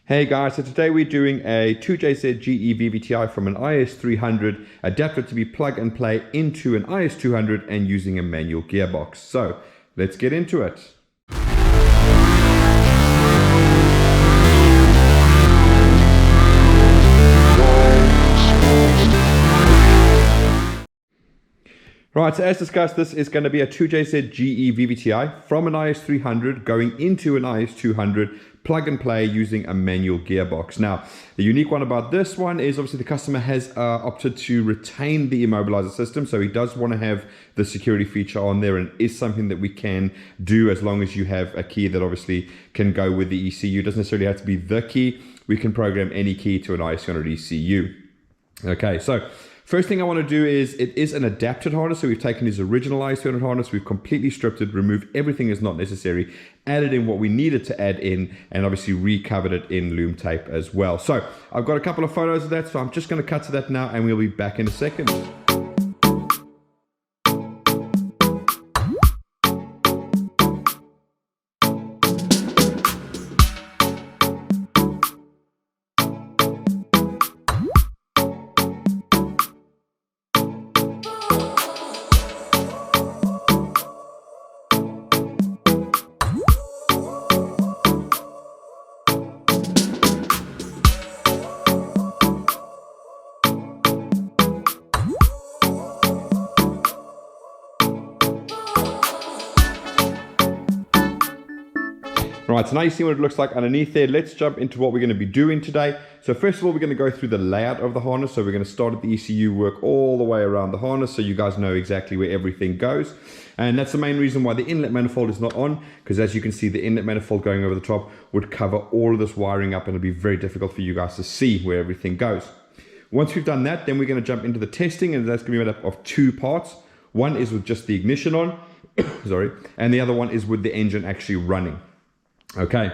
Hey guys, so today we're doing a 2JZ-GE VVT-i from an IS300 adapted to be plug and play into an IS200 and using a manual gearbox. So let's get into it. Right, so as discussed, this is going to be a 2JZ-GE VVT-i from an IS300 going into an IS200 plug and play using a manual gearbox. Now, the unique one about this one is obviously the customer has opted to retain the Immobiliser system, so he does want to have the security feature on there, and it is something that we can do as long as you have a key that obviously can go with the ECU. It doesn't necessarily have to be the key. We can program any key to an IS200 ECU. Okay, so first thing I want to do is, it is an adapted harness, so we've taken his original IS200 harness, we've completely stripped it, removed everything that's not necessary, added in what we needed to add in, and obviously recovered it in loom tape as well. So I've got a couple of photos of that, so I'm just going to cut to that now and we'll be back in a second. Right, so now you see what it looks like underneath there. Let's jump into what we're going to be doing today. So first of all, we're going to go through the layout of the harness. So we're going to start at the ECU, work all the way around the harness so you guys know exactly where everything goes. And that's the main reason why the inlet manifold is not on, because as you can see, the inlet manifold going over the top would cover all of this wiring up and it'll be very difficult for you guys to see where everything goes. Once we've done that, then we're going to jump into the testing, and that's going to be made up of two parts. One is with just the ignition on, sorry, and the other one is with the engine actually running. Okay,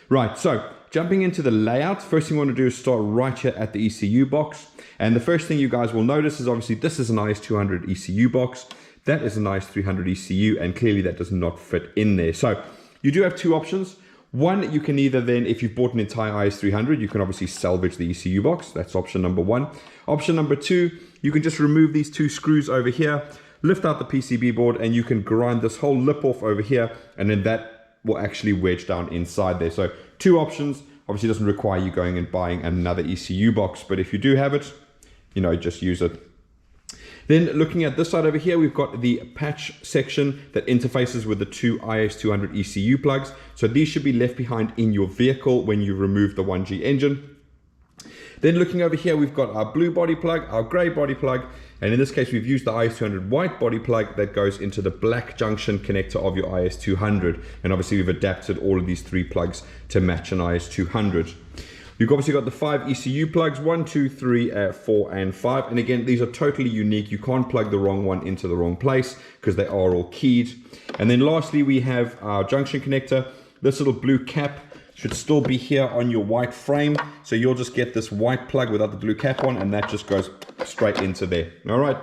right, so jumping into the layout, first thing we want to do is start right here at the ECU box. And the first thing you guys will notice is obviously this is an IS200 ECU box. That is an IS300 ECU, and clearly that does not fit in there. So you do have two options. One, you can either then, if you've bought an entire IS300, you can obviously salvage the ECU box. That's option number one. Option number two, you can just remove these two screws over here, lift out the PCB board, and you can grind this whole lip off over here, and then that will actually wedge down inside there. So two options. Obviously doesn't require you going and buying another ECU box, but if you do have it, you know, just use it. Then looking at this side over here, we've got the patch section that interfaces with the two IS200 ECU plugs. So these should be left behind in your vehicle when you remove the 1G engine. Then looking over here, we've got our blue body plug, our gray body plug, and in this case, we've used the IS200 white body plug that goes into the black junction connector of your IS200. And obviously we've adapted all of these three plugs to match an IS200. You've obviously got the 5 ECU plugs, 1, 2, 3, 4, and 5. And again, these are totally unique. You can't plug the wrong one into the wrong place because they are all keyed. And then lastly, we have our junction connector. This little blue cap should still be here on your white frame. So you'll just get this white plug without the blue cap on, and that just goes straight into there. All right.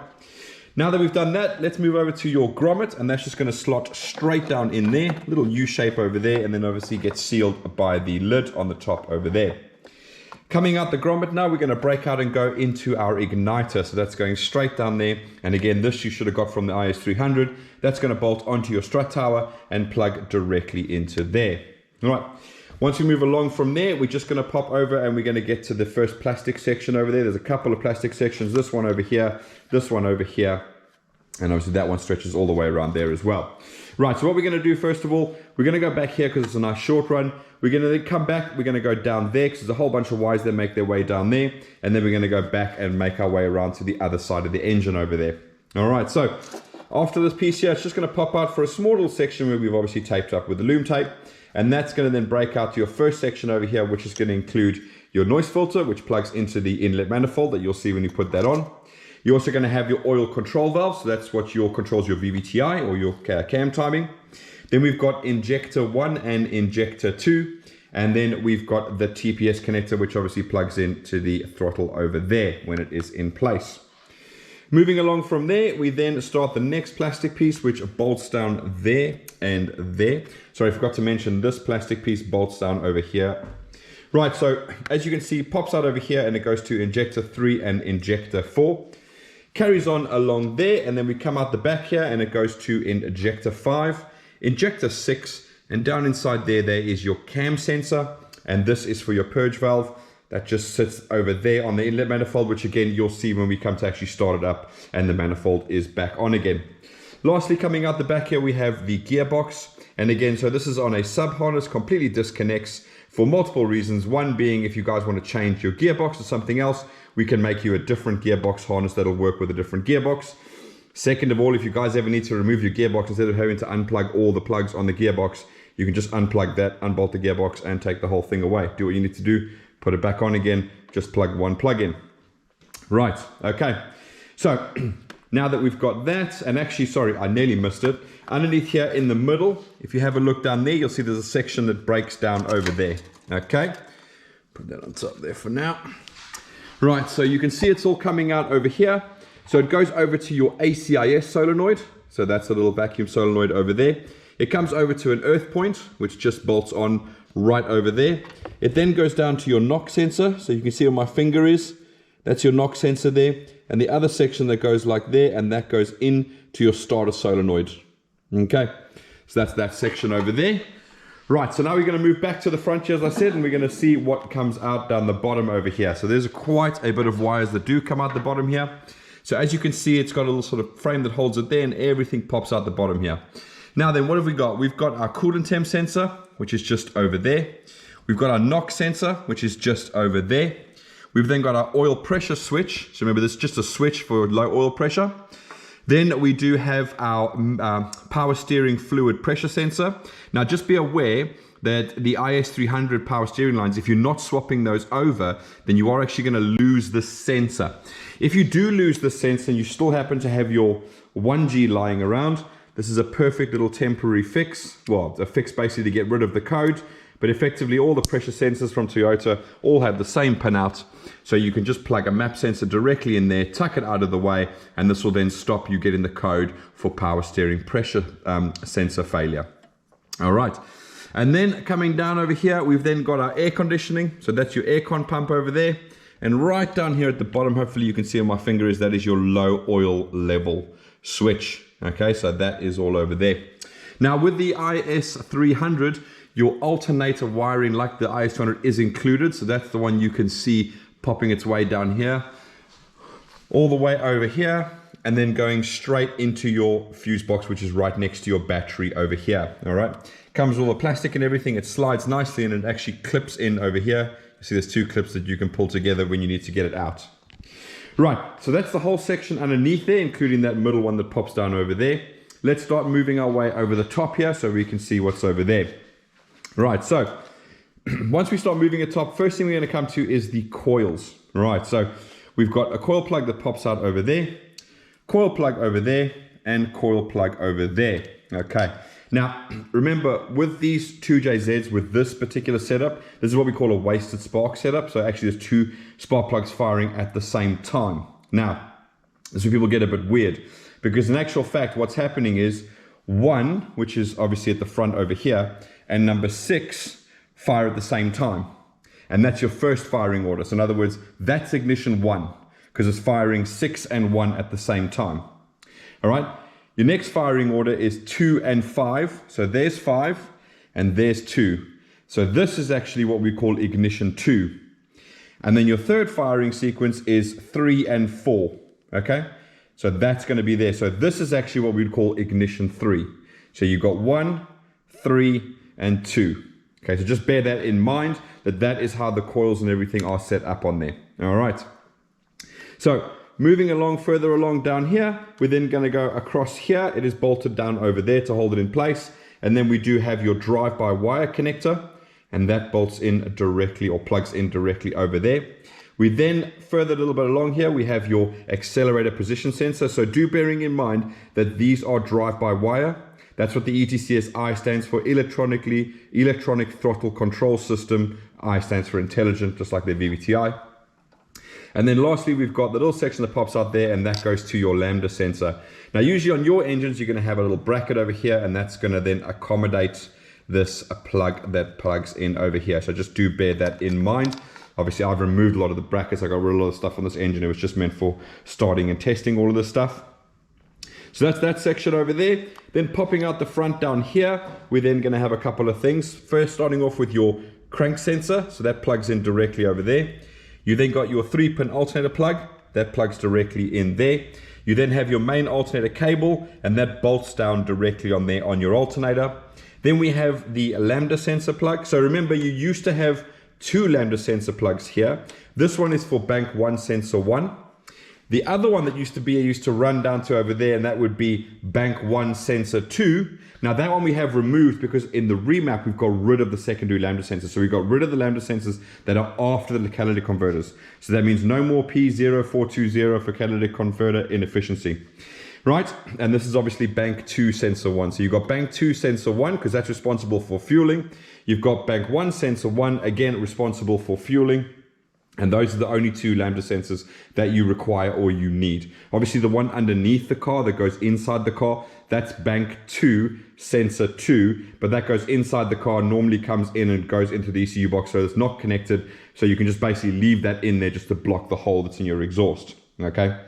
Now that we've done that, let's move over to your grommet, and that's just going to slot straight down in there. Little U shape over there, and then obviously gets sealed by the lid on the top over there. Coming out the grommet now, we're going to break out and go into our igniter. So that's going straight down there. And again, this you should have got from the IS300. That's going to bolt onto your strut tower and plug directly into there. All right. Once we move along from there, we're just going to pop over and we're going to get to the first plastic section over there. There's a couple of plastic sections, this one over here, this one over here, and obviously that one stretches all the way around there as well. Right, so what we're going to do first of all, we're going to go back here because it's a nice short run. We're going to then come back, we're going to go down there because there's a whole bunch of wires that make their way down there, and then we're going to go back and make our way around to the other side of the engine over there. All right, so after this piece here, it's just going to pop out for a small little section where we've obviously taped up with the loom tape. And that's going to then break out to your first section over here, which is going to include your noise filter, which plugs into the inlet manifold that you'll see when you put that on. You're also going to have your oil control valve. So that's what controls your VVT-i or your cam timing. Then we've got injector 1 and injector 2. And then we've got the TPS connector, which obviously plugs into the throttle over there when it is in place. Moving along from there, we then start the next plastic piece, which bolts down there and there. Sorry, I forgot to mention this plastic piece bolts down over here Right, so as you can see, it pops out over here and it goes to injector 3 and injector 4. Carries on along there, and then we come out the back here and it goes to injector 5, injector 6, and down inside there is your cam sensor, and this is for your purge valve that just sits over there on the inlet manifold, which again you'll see when we come to actually start it up and the manifold is back on again. Lastly, coming out the back here we have the gearbox, and again, so this is on a sub harness, completely disconnects for multiple reasons. One being, if you guys want to change your gearbox to something else, we can make you a different gearbox harness that'll work with a different gearbox. Second of all, if you guys ever need to remove your gearbox, instead of having to unplug all the plugs on the gearbox, you can just unplug that, unbolt the gearbox, and take the whole thing away. Do what you need to do, put it back on again, just plug one plug in. Right, okay. So now that we've got that, and actually, sorry, I nearly missed it. Underneath here in the middle, if you have a look down there, you'll see there's a section that breaks down over there. Okay, put that on top there for now. Right, so you can see it's all coming out over here. So it goes over to your ACIS solenoid. So that's a little vacuum solenoid over there. It comes over to an earth point, which just bolts on right over there. It then goes down to your knock sensor. So you can see where my finger is. That's your knock sensor there. And the other section that goes like there, and that goes in to your starter solenoid. Okay, so that's that section over there. Right, so now we're going to move back to the front here, as I said, and we're going to see what comes out down the bottom over here. So there's quite a bit of wires that do come out the bottom here. So as you can see, it's got a little sort of frame that holds it there, and everything pops out the bottom here. Now then, what have we got? We've got our coolant temp sensor, which is just over there. We've got our knock sensor, which is just over there. We've then got our oil pressure switch. So remember, this is just a switch for low oil pressure. Then we do have our power steering fluid pressure sensor. Now just be aware that the IS300 power steering lines, if you're not swapping those over, then you are actually going to lose the sensor. If you do lose the sensor and you still happen to have your 1G lying around, this is a perfect little temporary fix. Well, a fix basically to get rid of the code. But effectively all the pressure sensors from Toyota all have the same pinout. So you can just plug a map sensor directly in there, tuck it out of the way, and this will then stop you getting the code for power steering pressure sensor failure. All right. And then coming down over here, we've then got our air conditioning. So that's your aircon pump over there. And right down here at the bottom, hopefully you can see on my finger, that is your low oil level switch. Okay, so that is all over there. Now with the IS300, your alternator wiring like the IS200 is included. So that's the one you can see popping its way down here, all the way over here, and then going straight into your fuse box, which is right next to your battery over here. All right, comes with all the plastic and everything. It slides nicely and it actually clips in over here. You see there's two clips that you can pull together when you need to get it out. Right, so that's the whole section underneath there, including that middle one that pops down over there. Let's start moving our way over the top here so we can see what's over there. Right, so once we start moving it top, first thing we're going to come to is the coils. Right, so we've got a coil plug that pops out over there, coil plug over there, and coil plug over there. Okay, now remember with these 2JZs, with this particular setup, this is what we call a wasted spark setup. So actually there's two spark plugs firing at the same time. Now, this is where people get a bit weird, because in actual fact, what's happening is one, which is obviously at the front over here, and number 6 fire at the same time. And that's your first firing order. So in other words, that's ignition 1, because it's firing 6 and 1 at the same time. All right, your next firing order is 2 and 5. So there's 5 and there's 2. So this is actually what we call ignition 2. And then your third firing sequence is 3 and 4. Okay, so that's going to be there. So this is actually what we'd call ignition 3. So you've got 1, 3, and 2. Okay, so just bear that in mind, that is how the coils and everything are set up on there. All right. So moving along, further along down here, we're then going to go across here. It is bolted down over there to hold it in place. And then we do have your drive-by-wire connector, and that bolts in directly or plugs in directly over there. We then, further a little bit along here, we have your accelerator position sensor. So do bearing in mind that these are drive-by-wire. That's what the ETCS-I stands for, Electronic Throttle Control System. I stands for intelligent, just like the VVT-i. And then lastly, we've got the little section that pops out there, and that goes to your Lambda sensor. Now, usually on your engines, you're going to have a little bracket over here, and that's going to then accommodate this plug that plugs in over here. So just do bear that in mind. Obviously, I've removed a lot of the brackets. I got rid of a lot of stuff on this engine. It was just meant for starting and testing all of this stuff. So that's that section over there. Then popping out the front down here, we're then going to have a couple of things. First, starting off with your crank sensor. So that plugs in directly over there. You then got your 3-pin alternator plug. That plugs directly in there. You then have your main alternator cable, and that bolts down directly on there on your alternator. Then we have the Lambda sensor plug. So remember, you used to have 2 Lambda sensor plugs here. This one is for bank 1 sensor 1. The other one that used to run down to over there, and that would be bank 1 sensor 2. Now that one we have removed because in the remap we've got rid of the secondary lambda sensors. So we got rid of the lambda sensors that are after the catalytic converters. So that means no more P0420 for catalytic converter inefficiency. Right, and this is obviously bank 2 sensor 1. So you've got bank 2 sensor 1 because that's responsible for fueling. You've got bank 1 sensor 1, again responsible for fueling. And those are the only 2 lambda sensors that you require or you need. Obviously the one underneath the car that goes inside the car, that's bank 2 sensor 2, but that goes inside the car, normally comes in and goes into the ECU box, so it's not connected. So you can just basically leave that in there just to block the hole that's in your exhaust, okay?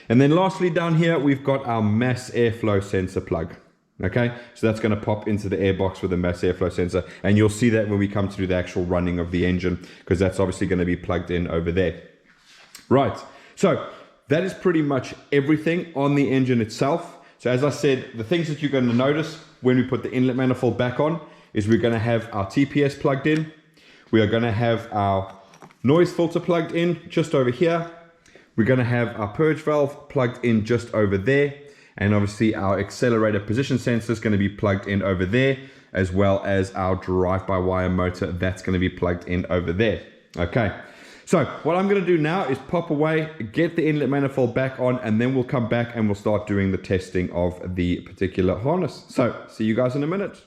And then lastly down here, we've got our mass airflow sensor plug. Okay, so that's going to pop into the airbox with a mass airflow sensor, and you'll see that when we come to do the actual running of the engine, because that's obviously going to be plugged in over there. Right, so that is pretty much everything on the engine itself. So as I said, the things that you're going to notice when we put the inlet manifold back on is we're going to have our TPS plugged in. We are going to have our noise filter plugged in just over here. We're going to have our purge valve plugged in just over there. And obviously our accelerator position sensor is going to be plugged in over there, as well as our drive-by-wire motor, that's going to be plugged in over there. Okay, so what I'm going to do now is pop away, get the inlet manifold back on, and then we'll come back and we'll start doing the testing of the particular harness. So see you guys in a minute.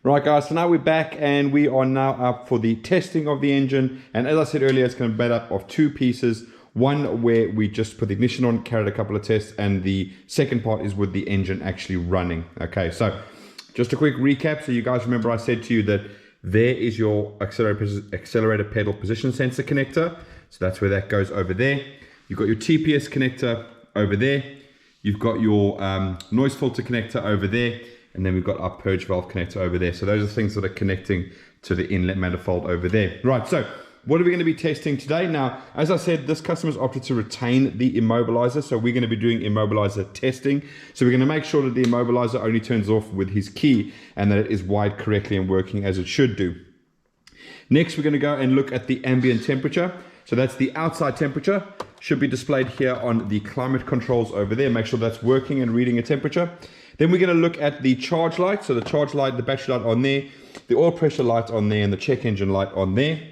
Right guys, so now we're back and we are now up for the testing of the engine. And as I said earlier, it's going to be made up of 2 pieces. One where we just put the ignition on, carried a couple of tests, and the second part is with the engine actually running. Okay, so just a quick recap. So you guys remember I said to you that there is your accelerator pedal position sensor connector. So that's where that goes over there. You've got your TPS connector over there. You've got your noise filter connector over there. And then we've got our purge valve connector over there. So those are things that are connecting to the inlet manifold over there. Right, so what are we going to be testing today? Now, as I said, this customer's opted to retain the immobilizer, so we're going to be doing immobilizer testing. So we're going to make sure that the immobilizer only turns off with his key and that it is wired correctly and working as it should do. Next, we're going to go and look at the ambient temperature. So that's the outside temperature. Should be displayed here on the climate controls over there. Make sure that's working and reading a temperature. Then we're going to look at the charge light. So the charge light, the battery light on there, the oil pressure light on there, and the check engine light on there.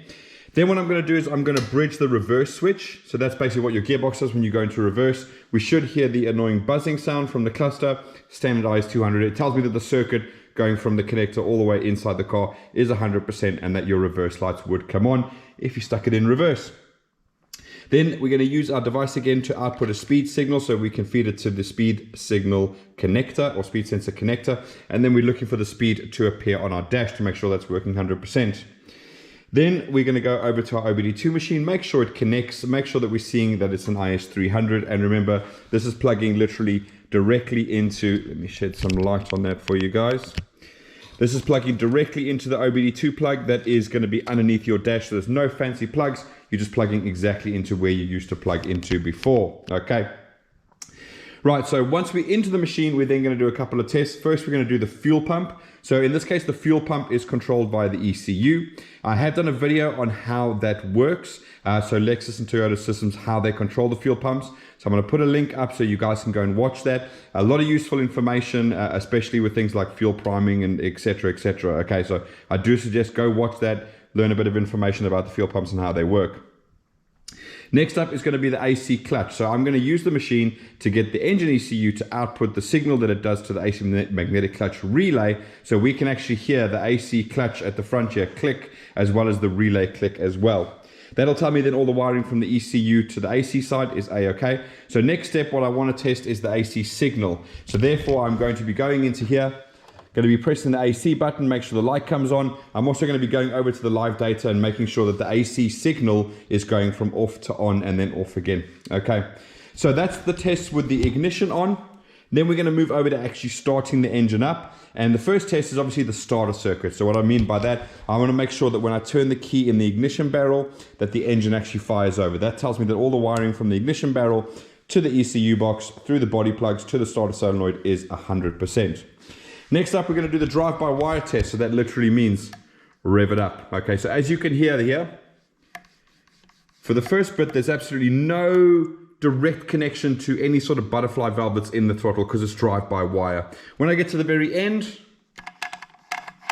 Then what I'm going to do is I'm going to bridge the reverse switch. So that's basically what your gearbox does when you go into reverse. We should hear the annoying buzzing sound from the cluster, Standard IS200. It tells me that the circuit going from the connector all the way inside the car is 100% and that your reverse lights would come on if you stuck it in reverse. Then we're going to use our device again to output a speed signal, so we can feed it to the speed signal connector or speed sensor connector. And then we're looking for the speed to appear on our dash to make sure that's working 100%. Then we're going to go over to our OBD2 machine, make sure it connects, make sure that we're seeing that it's an IS300. And remember, this is plugging literally directly into, let me shed some light on that for you guys. This is plugging directly into the OBD2 plug that is going to be underneath your dash. So there's no fancy plugs. You're just plugging exactly into where you used to plug into before. Okay. Right, so once we're into the machine, we're then going to do a couple of tests. First, we're going to do the fuel pump. So in this case, the fuel pump is controlled by the ECU. I have done a video on how that works. So Lexus and Toyota systems, how they control the fuel pumps. So I'm going to put a link up so you guys can go and watch that. A lot of useful information, especially with things like fuel priming and et cetera, et cetera. Okay, so I do suggest go watch that, learn a bit of information about the fuel pumps and how they work. Next up is going to be the AC clutch. So I'm going to use the machine to get the engine ECU to output the signal that it does to the AC magnetic clutch relay. So we can actually hear the AC clutch at the front here click, as well as the relay click as well. That'll tell me then all the wiring from the ECU to the AC side is A-OK. So next step, what I want to test is the AC signal. So therefore, I'm going to be going into here, Going to be pressing the AC button, make sure the light comes on. I'm also going to be going over to the live data and making sure that the AC signal is going from off to on and then off again. Okay, so that's the test with the ignition on. Then we're going to move over to actually starting the engine up. And the first test is obviously the starter circuit. So what I mean by that, I want to make sure that when I turn the key in the ignition barrel, that the engine actually fires over. That tells me that all the wiring from the ignition barrel to the ECU box, through the body plugs, to the starter solenoid is 100%. Next up, we're going to do the drive-by-wire test. So that literally means rev it up. Okay, so as you can hear here, for the first bit, there's absolutely no direct connection to any sort of butterfly valve that's in the throttle because it's drive-by-wire. When I get to the very end,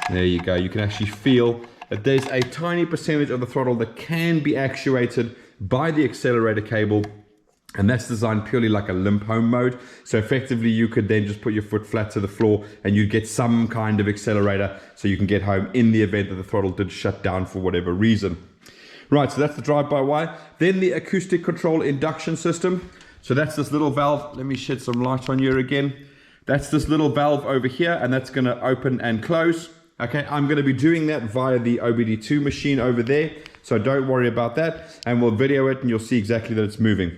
there you go, you can actually feel that there's a tiny percentage of the throttle that can be actuated by the accelerator cable, and that's designed purely like a limp home mode. So effectively you could then just put your foot flat to the floor and you'd get some kind of accelerator so you can get home in the event that the throttle did shut down for whatever reason. Right, so that's the drive-by-wire. Then the acoustic control induction system. So that's this little valve. Let me shed some light on you again. That's this little valve over here, and that's going to open and close. Okay, I'm going to be doing that via the OBD2 machine over there. So don't worry about that. And we'll video it, and you'll see exactly that it's moving.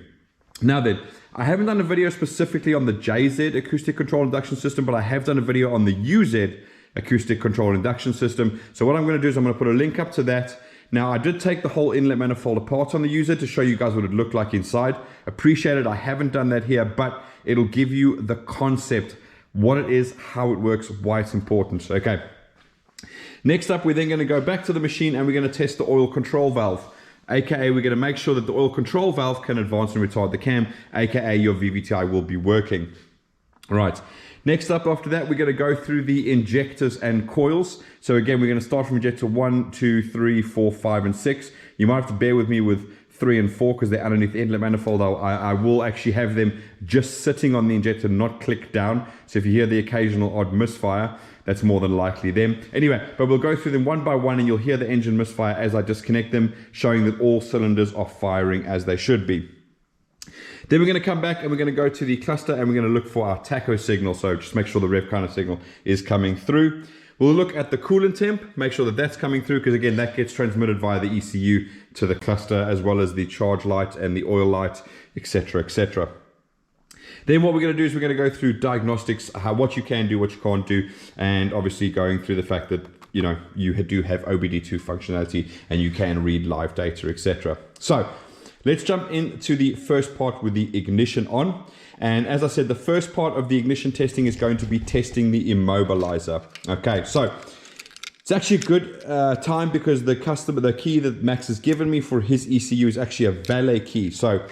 Now then, I haven't done a video specifically on the JZ acoustic control induction system, but I have done a video on the UZ acoustic control induction system. So what I'm going to do is I'm going to put a link up to that. Now, I did take the whole inlet manifold apart on the user to show you guys what it looked like inside. Appreciate it. I haven't done that here, but it'll give you the concept, what it is, how it works, why it's important. Okay. Next up, we're then going to go back to the machine and we're going to test the oil control valve. AKA, we're going to make sure that the oil control valve can advance and retard the cam. AKA, your VVT-i will be working. Right. Next up after that, we're going to go through the injectors and coils. So again, we're going to start from injector 1, 2, 3, 4, 5, and 6. You might have to bear with me with 3 and 4 because they're underneath the inlet manifold. I will actually have them just sitting on the injector, not clicked down. So if you hear the occasional odd misfire, that's more than likely them. Anyway, but we'll go through them one by one and you'll hear the engine misfire as I disconnect them, showing that all cylinders are firing as they should be. Then we're going to come back and we're going to go to the cluster and we're going to look for our tacho signal. So just make sure the rev counter signal is coming through. We'll look at the coolant temp, make sure that that's coming through because again, that gets transmitted via the ECU to the cluster as well as the charge light and the oil light, etc., etc. Then what we're going to do is we're going to go through diagnostics, what you can do, what you can't do, and obviously going through the fact that, you know, you do have OBD2 functionality and you can read live data, etc. So let's jump into the first part with the ignition on. And as I said, the first part of the ignition testing is going to be testing the immobiliser. Okay, so it's actually a good time because the key that Max has given me for his ECU is actually a valet key. So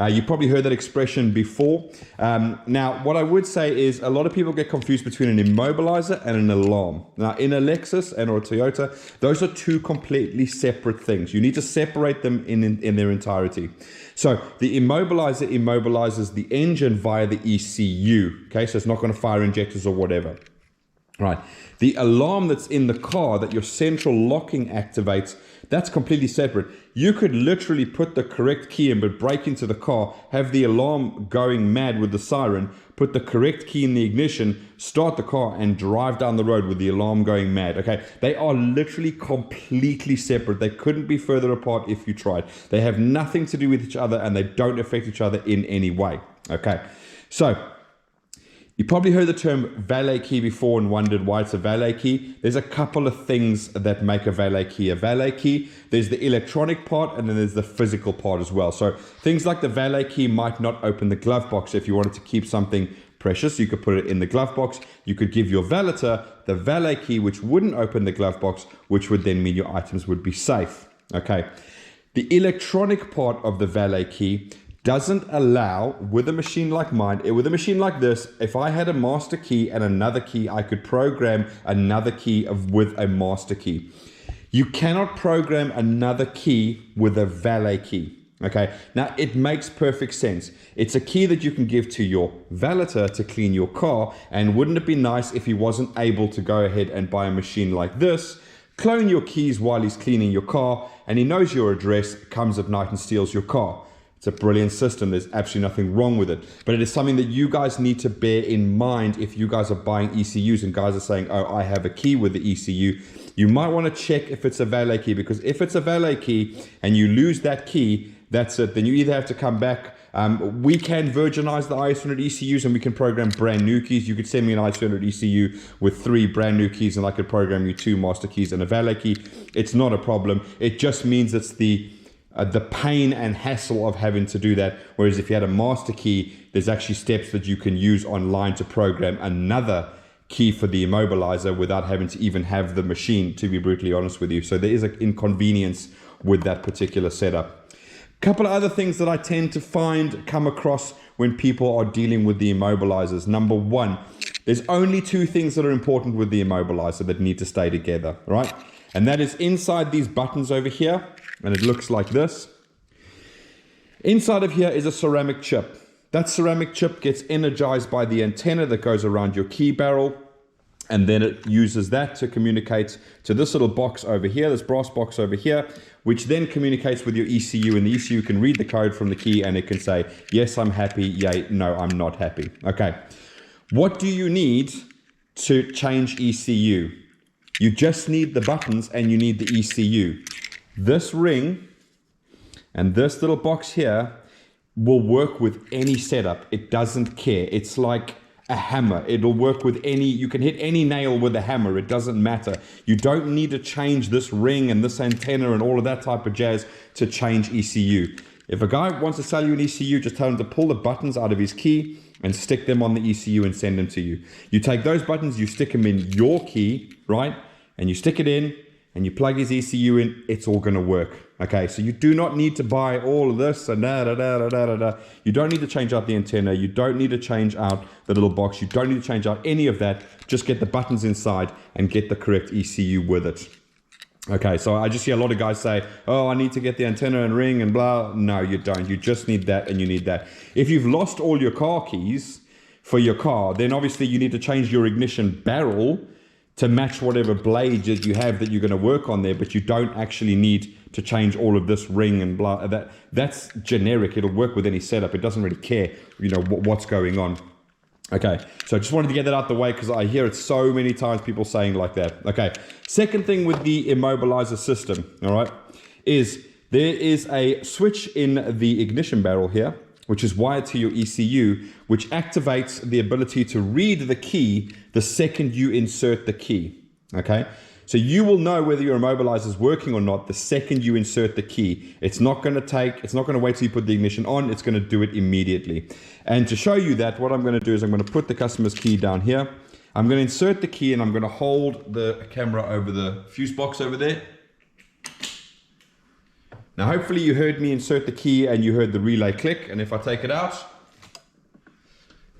you probably heard that expression before. Now, what I would say is a lot of people get confused between an immobiliser and an alarm. Now, in a Lexus and or a Toyota, those are two completely separate things. You need to separate them in their entirety. So the immobiliser immobilizes the engine via the ECU. Okay, so it's not going to fire injectors or whatever. Right. The alarm that's in the car that your central locking activates, that's completely separate. You could literally put the correct key in, but break into the car, have the alarm going mad with the siren, put the correct key in the ignition, start the car and drive down the road with the alarm going mad. Okay, they are literally completely separate. They couldn't be further apart if you tried. They have nothing to do with each other and they don't affect each other in any way. Okay, so you probably heard the term valet key before and wondered why it's a valet key. There's a couple of things that make a valet key a valet key. There's the electronic part and then there's the physical part as well. So things like the valet key might not open the glove box. If you wanted to keep something precious, you could put it in the glove box. You could give your valeter the valet key, which wouldn't open the glove box, which would then mean your items would be safe. Okay. The electronic part of the valet key doesn't allow, with a machine like mine, with a machine like this, if I had a master key and another key, I could program another key with a master key. You cannot program another key with a valet key. Okay, now it makes perfect sense. It's a key that you can give to your valeter to clean your car, and wouldn't it be nice if he wasn't able to go ahead and buy a machine like this, clone your keys while he's cleaning your car, and he knows your address, comes at night and steals your car. It's a brilliant system. There's absolutely nothing wrong with it. But it is something that you guys need to bear in mind if you guys are buying ECUs and guys are saying, oh, I have a key with the ECU. You might want to check if it's a valet key, because if it's a valet key and you lose that key, that's it. Then you either have to come back. We can virginize the IS200 ECUs and we can program brand new keys. You could send me an IS200 ECU with 3 brand new keys and I could program you 2 master keys and a valet key. It's not a problem. It just means it's the pain and hassle of having to do that. Whereas if you had a master key, there's actually steps that you can use online to program another key for the immobilizer without having to even have the machine, to be brutally honest with you. So there is an inconvenience with that particular setup. A couple of other things that I tend to come across when people are dealing with the immobilizers. Number one, there's only 2 things that are important with the immobilizer that need to stay together, right? And that is inside these buttons over here, and it looks like this. Inside of here is a ceramic chip. That ceramic chip gets energized by the antenna that goes around your key barrel, and then it uses that to communicate to this little box over here, this brass box over here, which then communicates with your ECU, and the ECU can read the code from the key and it can say, yes, I'm happy, yay, no, I'm not happy. Okay, what do you need to change ECU? You just need the buttons and you need the ECU. This ring and this little box here will work with any setup. It doesn't care. It's like a hammer. It'll work with any, you can hit any nail with a hammer. It doesn't matter. You don't need to change this ring and this antenna and all of that type of jazz to change ECU. If a guy wants to sell you an ECU, just tell him to pull the buttons out of his key and stick them on the ECU and send them to you. You take those buttons, you stick them in your key, right? And you stick it in and you plug his ECU in, it's all going to work. Okay, so you do not need to buy all of this and da. You don't need to change out the antenna. You don't need to change out the little box. You don't need to change out any of that. Just get the buttons inside and get the correct ECU with it. Okay, so I just see a lot of guys say, oh, I need to get the antenna and ring and blah. No, you don't. You just need that and you need that. If you've lost all your car keys for your car, then obviously you need to change your ignition barrel to match whatever blade that you have that you're going to work on there, but you don't actually need to change all of this ring and blah. That's generic. It'll work with any setup. It doesn't really care, you know, what's going on. Okay, so I just wanted to get that out the way because I hear it so many times, people saying like that. Okay, second thing with the immobilizer system, all right, is there is a switch in the ignition barrel here, which is wired to your ECU, which activates the ability to read the key the second you insert the key, okay? So you will know whether your immobilizer is working or not the second you insert the key. It's not going to wait till you put the ignition on, it's going to do it immediately. And to show you that, what I'm going to do is I'm going to put the customer's key down here. I'm going to insert the key and I'm going to hold the camera over the fuse box over there. Now hopefully you heard me insert the key and you heard the relay click, and if I take it out,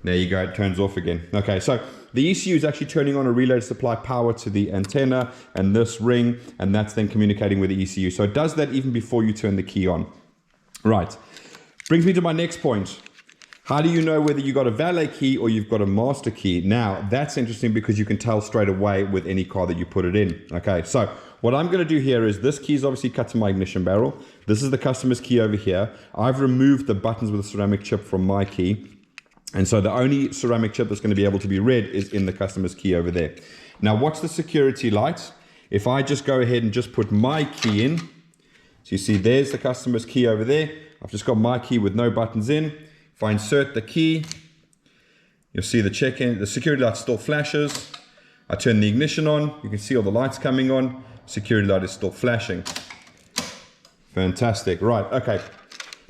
there you go, it turns off again. Okay, so the ECU is actually turning on a relay to supply power to the antenna and this ring, and that's then communicating with the ECU. So it does that even before you turn the key on. Right, brings me to my next point. How do you know whether you got a valet key or you've got a master key? Now, that's interesting because you can tell straight away with any car that you put it in. Okay, so what I'm going to do here is this key is obviously cut to my ignition barrel. This is the customer's key over here. I've removed the buttons with a ceramic chip from my key. And so the only ceramic chip that's going to be able to be read is in the customer's key over there. Now, what's the security light? If I just go ahead and just put my key in, so you see there's the customer's key over there. I've just got my key with no buttons in. If I insert the key, you'll see the check-in, the security light still flashes. I turn the ignition on, you can see all the lights coming on. Security light is still flashing. Fantastic, right, okay.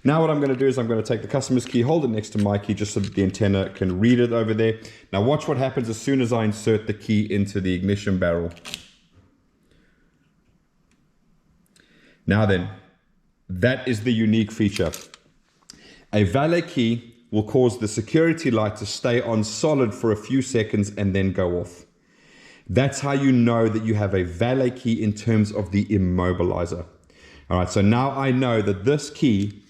Now what I'm going to do is I'm going to take the customer's key, hold it next to my key just so that the antenna can read it over there. Now watch what happens as soon as I insert the key into the ignition barrel. Now then, that is the unique feature. A valet key will cause the security light to stay on solid for a few seconds and then go off. That's how you know that you have a valet key in terms of the immobilizer. All right, so now I know that this key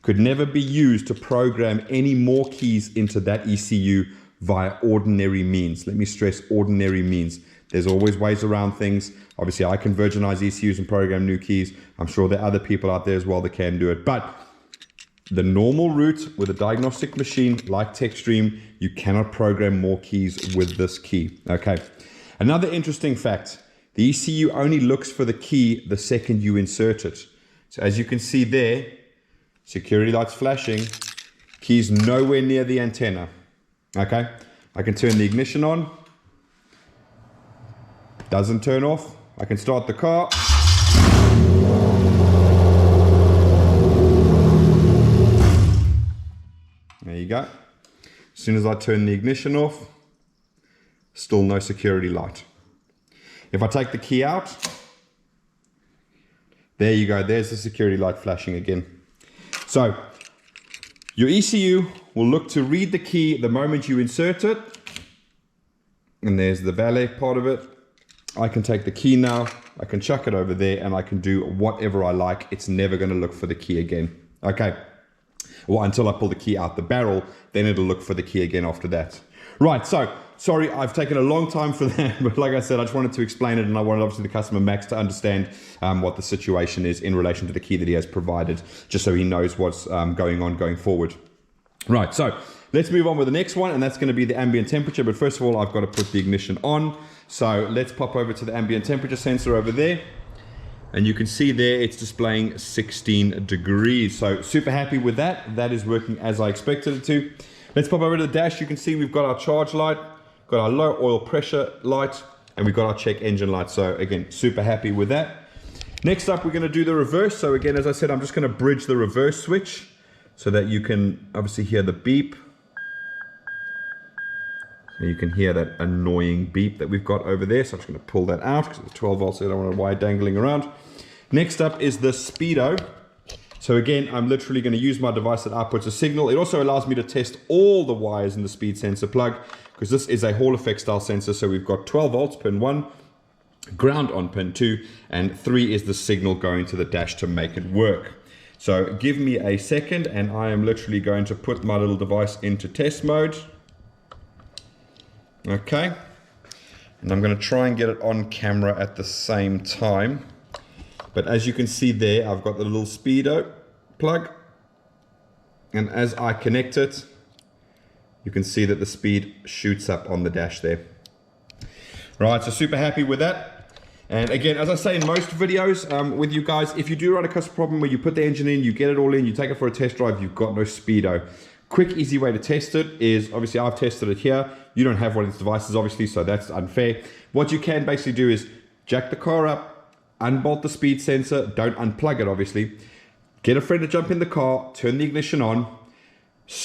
could never be used to program any more keys into that ECU via ordinary means. Let me stress ordinary means. There's always ways around things. Obviously, I can virginize ECUs and program new keys. I'm sure there are other people out there as well that can do it. But the normal route with a diagnostic machine like TechStream, you cannot program more keys with this key. Okay. Another interesting fact, the ECU only looks for the key the second you insert it. So as you can see there, security lights flashing, keys nowhere near the antenna. Okay. I can turn the ignition on. Doesn't turn off. I can start the car. There you go. As soon as I turn the ignition off, still no security light. If I take the key out, there you go. There's the security light flashing again. So your ECU will look to read the key the moment you insert it. And there's the valet part of it. I can take the key now, I can chuck it over there, and I can do whatever I like. It's never going to look for the key again. Okay. Well, until I pull the key out the barrel, then it'll look for the key again after that. Right, so, sorry, I've taken a long time for that, but like I said, I just wanted to explain it, and I wanted obviously the customer, Max, to understand what the situation is in relation to the key that he has provided, just so he knows what's going on going forward. Right, so let's move on with the next one, and that's going to be the ambient temperature. But first of all, I've got to put the ignition on. So let's pop over to the ambient temperature sensor over there. And you can see there it's displaying 16 degrees. So super happy with that. That is working as I expected it to. Let's pop over to the dash. You can see we've got our charge light, got our low oil pressure light, and we've got our check engine light. So again, super happy with that. Next up, we're going to do the reverse. So again, as I said, I'm just going to bridge the reverse switch so that you can obviously hear the beep. And you can hear that annoying beep that we've got over there. So I'm just going to pull that out because it's 12 volts, so I don't want a wire dangling around. Next up is the speedo. So again, I'm literally going to use my device that outputs a signal. It also allows me to test all the wires in the speed sensor plug, because this is a Hall effect style sensor. So we've got 12 volts, pin 1, ground on pin 2, and 3 is the signal going to the dash to make it work. So give me a second, and I am literally going to put my little device into test mode. Okay, and I'm going to try and get it on camera at the same time. But as you can see there, I've got the little speedo plug, and as I connect it, you can see that the speed shoots up on the dash there. Right, so super happy with that. And again, as I say in most videos with you guys, if you do run a customer problem where you put the engine in, you get it all in, you take it for a test drive, you've got no speedo. Quick, easy way to test it is, obviously I've tested it here. You don't have one of these devices, obviously, so that's unfair. What you can basically do is jack the car up, unbolt the speed sensor, don't unplug it, obviously. Get a friend to jump in the car, turn the ignition on,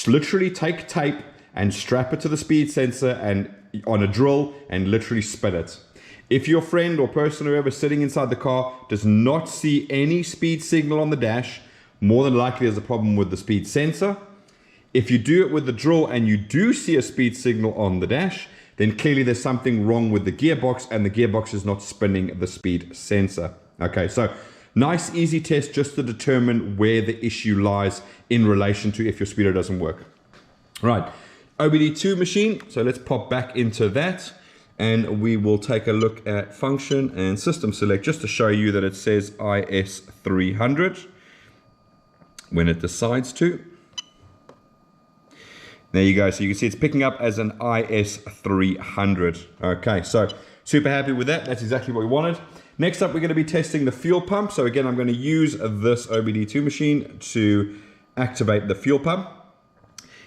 literally take tape and strap it to the speed sensor and on a drill and literally spin it. If your friend or person or whoever sitting inside the car does not see any speed signal on the dash, more than likely there's a problem with the speed sensor. If you do it with the drill and you do see a speed signal on the dash, then clearly there's something wrong with the gearbox and the gearbox is not spinning the speed sensor. Okay, so nice easy test just to determine where the issue lies in relation to if your speedo doesn't work. Right, OBD2 machine, so let's pop back into that and we will take a look at function and system select just to show you that it says IS300 when it decides to. There you go. So you can see it's picking up as an IS300. Okay, so super happy with that. That's exactly what we wanted. Next up, we're going to be testing the fuel pump. So again, I'm going to use this OBD2 machine to activate the fuel pump.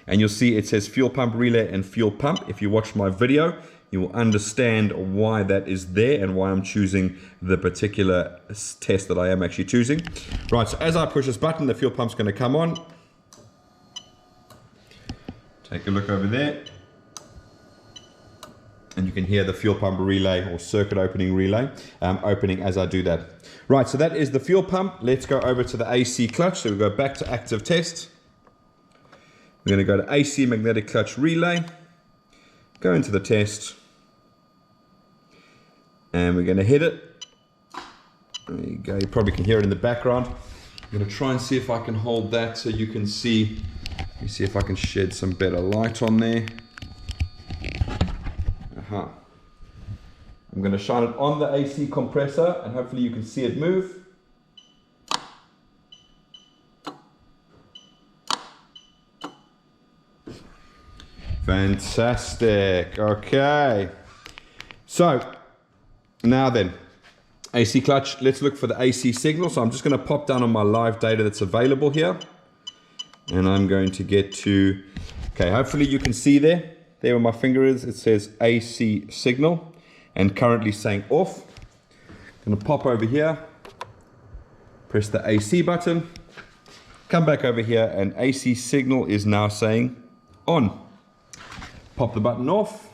And you'll see it says fuel pump relay and fuel pump. If you watch my video, you will understand why that is there and why I'm choosing the particular test that I am actually choosing. Right, so as I push this button, the fuel pump's going to come on. Take a look over there. And you can hear the fuel pump relay or circuit opening relay opening as I do that. Right, so that is the fuel pump. Let's go over to the AC clutch. So we go back to active test. We're going to go to AC magnetic clutch relay. Go into the test. And we're going to hit it. There you go. You probably can hear it in the background. I'm going to try and see if I can hold that so you can see. Let me see if I can shed some better light on there. I'm going to shine it on the AC compressor and hopefully you can see it move. Fantastic. Okay. So now then, AC clutch, let's look for the AC signal. So I'm just going to pop down on my live data that's available here. And I'm going to get to, okay, hopefully you can see there where my finger is, it says AC signal and currently saying off. I'm going to pop over here, press the AC button, come back over here, and AC signal is now saying on. Pop the button off.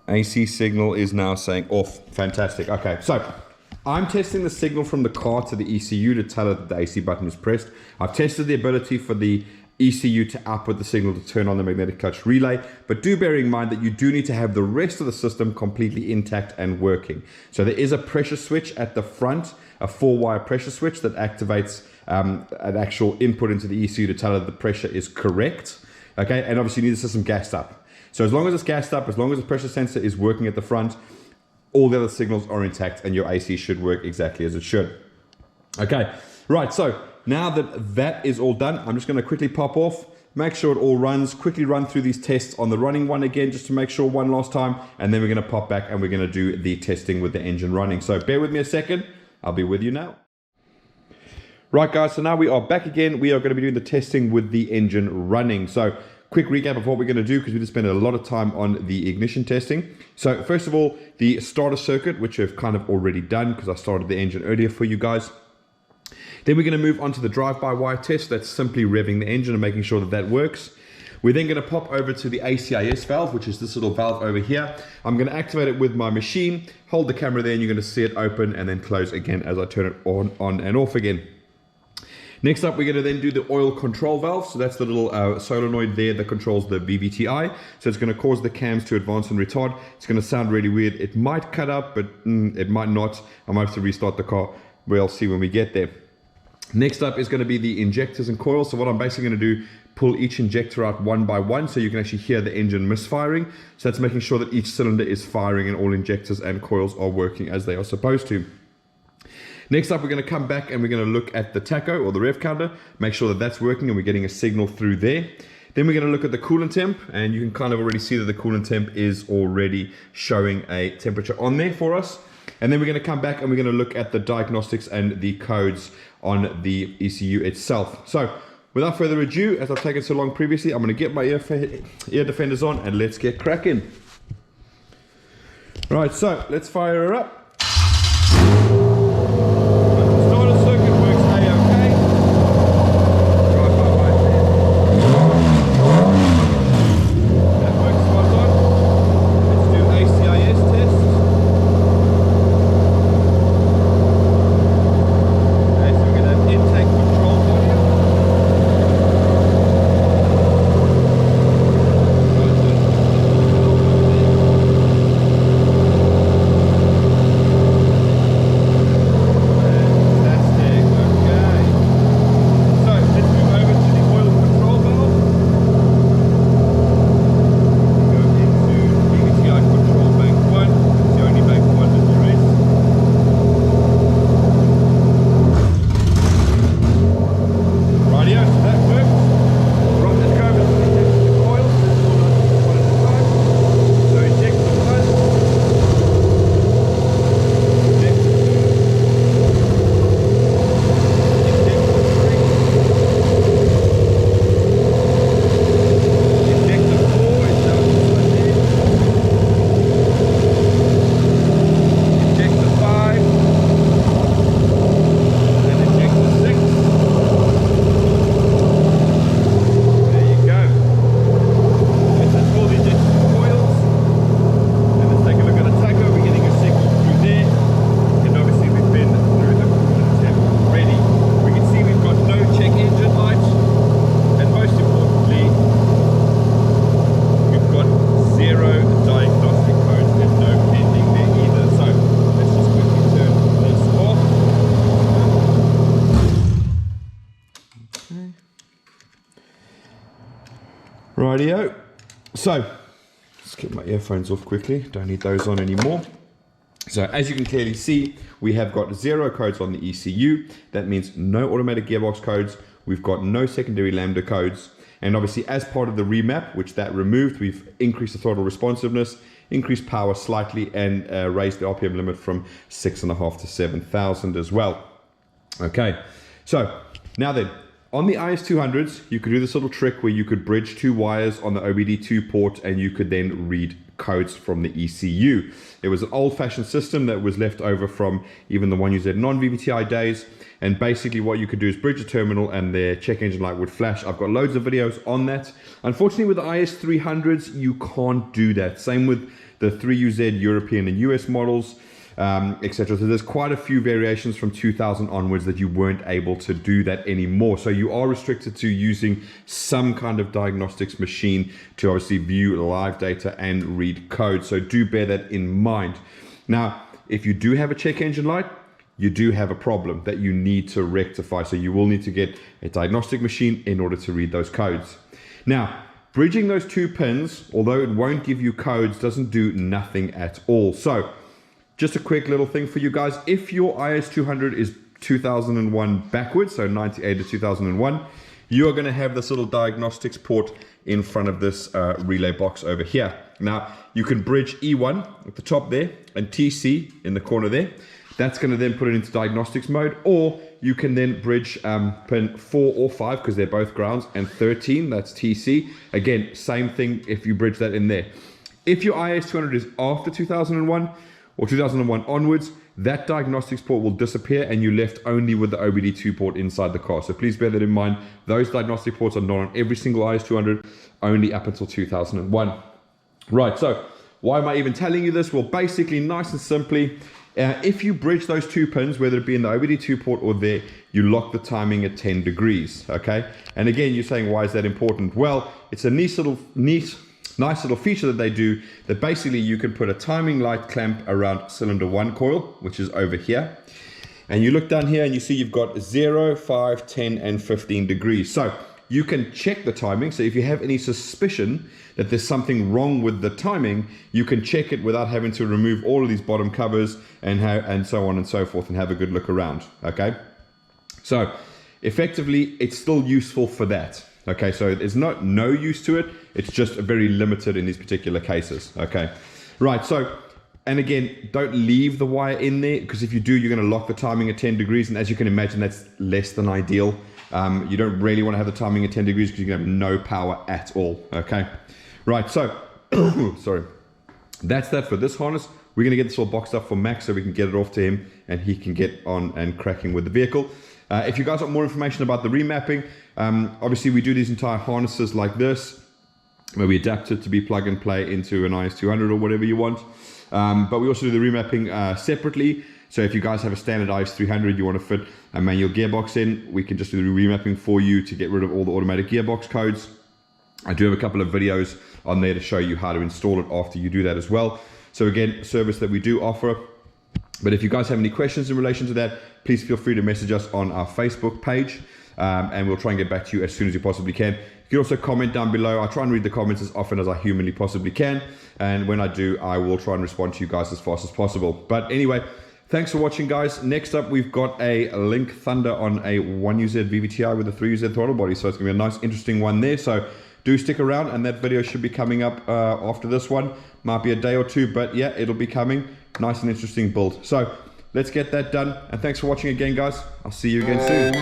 AC signal is now saying off. Fantastic. Okay, so I'm testing the signal from the car to the ECU to tell it that the AC button is pressed. I've tested the ability for the ECU to output the signal to turn on the magnetic clutch relay, but do bear in mind that you do need to have the rest of the system completely intact and working. So there is a pressure switch at the front, a 4-wire pressure switch that activates an actual input into the ECU to tell it the pressure is correct. Okay, and obviously you need the system gassed up. So as long as it's gassed up, as long as the pressure sensor is working at the front, all the other signals are intact and your AC should work exactly as it should. Okay, right, so now that that is all done, I'm just going to quickly pop off, make sure it all runs, quickly run through these tests on the running one again, just to make sure one last time, and then we're going to pop back and we're going to do the testing with the engine running. So bear with me a second, I'll be with you now. Right guys, so now we are back again. We are going to be doing the testing with the engine running. So quick recap of what we're going to do, because we just spent a lot of time on the ignition testing. So first of all, the starter circuit, which I've kind of already done because I started the engine earlier for you guys. Then we're going to move on to the drive-by-wire test. That's simply revving the engine and making sure that that works. We're then going to pop over to the ACIS valve, which is this little valve over here. I'm going to activate it with my machine, hold the camera there, and you're going to see it open and then close again as I turn it on and off again. Next up, we're going to then do the oil control valve. So that's the little solenoid there that controls the VVT-i. So it's going to cause the cams to advance and retard. It's going to sound really weird. It might cut out, but it might not. I might have to restart the car. We'll see when we get there. Next up is going to be the injectors and coils. So what I'm basically going to do, pull each injector out one by one so you can actually hear the engine misfiring. So that's making sure that each cylinder is firing and all injectors and coils are working as they are supposed to. Next up, we're going to come back and we're going to look at the tacho or the rev counter, make sure that that's working and we're getting a signal through there. Then we're going to look at the coolant temp, and you can kind of already see that the coolant temp is already showing a temperature on there for us. And then we're going to come back and we're going to look at the diagnostics and the codes on the ECU itself. So without further ado, as I've taken so long previously, I'm going to get my ear defenders on and let's get cracking. Right, so let's fire her up. Rightio. So let's get my earphones off quickly. Don't need those on anymore. So as you can clearly see, we have got 0 codes on the ECU. That means no automatic gearbox codes. We've got no secondary lambda codes. And obviously as part of the remap, which that removed, we've increased the throttle responsiveness, increased power slightly, and raised the RPM limit from 6.5 to 7,000 as well. Okay, so now then, on the IS200s, you could do this little trick where you could bridge 2 wires on the OBD2 port and you could then read codes from the ECU. It was an old-fashioned system that was left over from even the 1UZ non-VVT-i days. And basically what you could do is bridge a terminal and their check engine light would flash. I've got loads of videos on that. Unfortunately with the IS300s, you can't do that. Same with the 3UZ European and US models, etc. So there's quite a few variations from 2000 onwards that you weren't able to do that anymore. So you are restricted to using some kind of diagnostics machine to obviously view live data and read code. So do bear that in mind. Now, if you do have a check engine light, you do have a problem that you need to rectify. So you will need to get a diagnostic machine in order to read those codes. Now, bridging those 2 pins, although it won't give you codes, doesn't do nothing at all. So just a quick little thing for you guys. If your IS200 is 2001 backwards, so 98 to 2001, you are going to have this little diagnostics port in front of this relay box over here. Now, you can bridge E1 at the top there and TC in the corner there. That's going to then put it into diagnostics mode, or you can then bridge pin 4 or 5 because they're both grounds, and 13, that's TC. Again, same thing if you bridge that in there. If your IS200 is after 2001 or 2001 onwards, that diagnostics port will disappear and you're left only with the OBD2 port inside the car. So please bear that in mind. Those diagnostic ports are not on every single IS200, only up until 2001. Right, so why am I even telling you this? Well, basically, nice and simply, if you bridge those 2 pins, whether it be in the OBD2 port or there, you lock the timing at 10 degrees, okay? And again, you're saying, why is that important? Well, it's a nice little feature that they do, that basically you can put a timing light clamp around cylinder 1 coil, which is over here. And you look down here and you see you've got 0, 5, 10, and 15 degrees. So you can check the timing. So if you have any suspicion that there's something wrong with the timing, you can check it without having to remove all of these bottom covers and so on and so forth, and have a good look around, okay? So effectively, it's still useful for that. Okay, so there's not no use to it. It's just very limited in these particular cases. Okay, right. So, and again, don't leave the wire in there, because if you do, you're going to lock the timing at 10 degrees. And as you can imagine, that's less than ideal. You don't really want to have the timing at 10 degrees because you're going to have no power at all. Okay, right. So, sorry. That's that for this harness. We're going to get this all boxed up for Max so we can get it off to him and he can get on and cracking with the vehicle. If you guys want more information about the remapping, obviously we do these entire harnesses like this, where we adapt it to be plug and play into an IS200 or whatever you want. But we also do the remapping separately. So if you guys have a standard IS300, you want to fit a manual gearbox in, we can just do the remapping for you to get rid of all the automatic gearbox codes. I do have a couple of videos on there to show you how to install it after you do that as well. So again, service that we do offer. But if you guys have any questions in relation to that, please feel free to message us on our Facebook page, and we'll try and get back to you as soon as you possibly can. You can also comment down below. I try and read the comments as often as I humanly possibly can, and when I do, I will try and respond to you guys as fast as possible. But anyway, thanks for watching, guys. Next up, we've got a Link Thunder on a 1UZ VVT-i with a 3UZ throttle body, so it's going to be a nice, interesting one there. So do stick around, and that video should be coming up after this one. Might be a day or two, but yeah, it'll be coming. Nice and interesting build. So let's get that done, and thanks for watching again, guys. I'll see you again soon.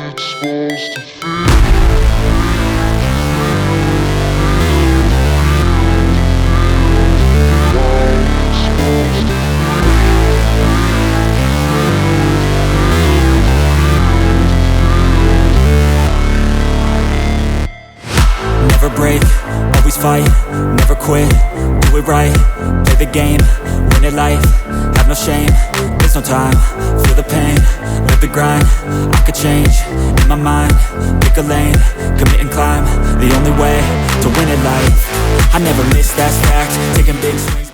Never break, always fight, never quit, do it right, play the game, win it life, have no shame, there's no time, feel the pain, live the grind, I could change, in my mind, pick a lane, commit and climb, the only way to win it life, I never miss, that's fact, taking big swings.